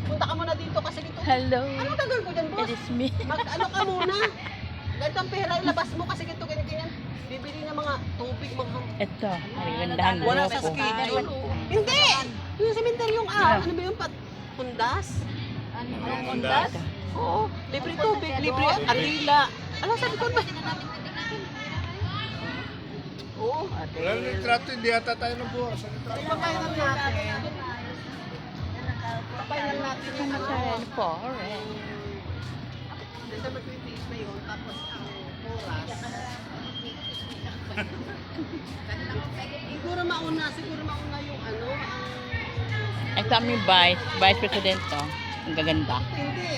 Punta ka muna dito kasi dito. Hello, Anong gagawin ko dyan, it boss? is me. Ano ka muna? Ganito ang pera, ilabas mo kasi ganito, ganyan. Bibili ng mga tubig, mga... Ito, nagagandaan Wala mo sa ko. schedule. Hindi! Yung cementeryong ano ba yung pundas? Pundas? Oo, libre tubig, libre arila. Ano sabi ko ba? Oo. Walang litrato, hindi ata tayo nabuha sa litrato. Ipapainan natin. Ipapainan natin yung ano. Forest. Nasa mag-28 na yun, tapos ang oras. Siguro mauna yung ano, ang... Ito ang vice president to. Ang gaganda. Hindi.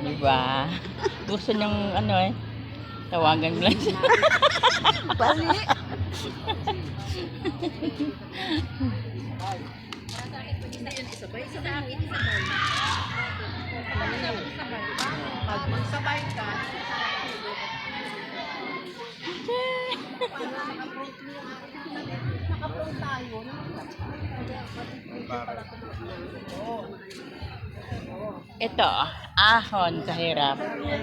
Diba? Gusto niyang ano tawagan mo lang siya. Bali. Pag magsabay ka, naka-front tayo. Ito, ahon sa hirap.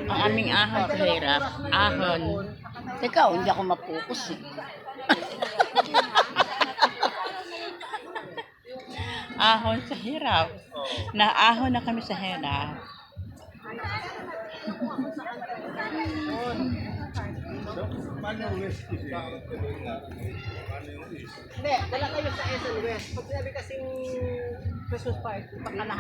Ang aming ahon sa hirap. Ahon. Teka, hindi ako mapokus eh. Ahon sa hirap. Naahon na kami sa hirap. Paano yung west is? Hindi, dala kayo sa SN West. Pag sinabi kasing Christmas party, pagkalahan.